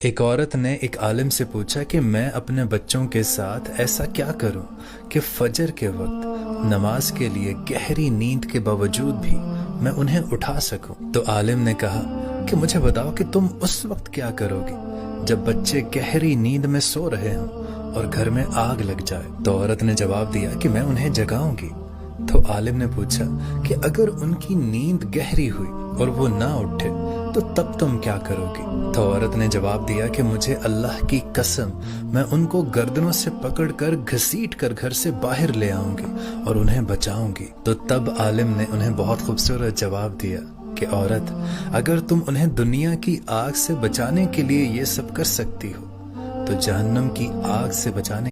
एक औरत ने एक आलिम से पूछा कि मैं अपने बच्चों के साथ ऐसा क्या करूं कि फजर के वक्त नमाज के लिए गहरी नींद के बावजूद भी मैं उन्हें उठा सकूं। तो आलिम ने कहा कि मुझे बताओ कि तुम उस वक्त क्या करोगे जब बच्चे गहरी नींद में सो रहे हों और घर में आग लग जाए। तो औरत ने जवाब दिया कि मैं उन्हें जगाऊंगी। तो आलिम ने पूछा कि अगर उनकी नींद गहरी हुई और वो ना उठे तो तब तुम क्या करोगी। तो औरत ने जवाब दिया कि मुझे अल्लाह की कसम, मैं उनको गर्दनों से पकड़कर घसीट कर घर से बाहर ले आऊंगी और उन्हें बचाऊंगी। तो तब आलिम ने उन्हें बहुत खूबसूरत जवाब दिया कि औरत, अगर तुम उन्हें दुनिया की आग से बचाने के लिए ये सब कर सकती हो तो जहन्नम की आग से बचाने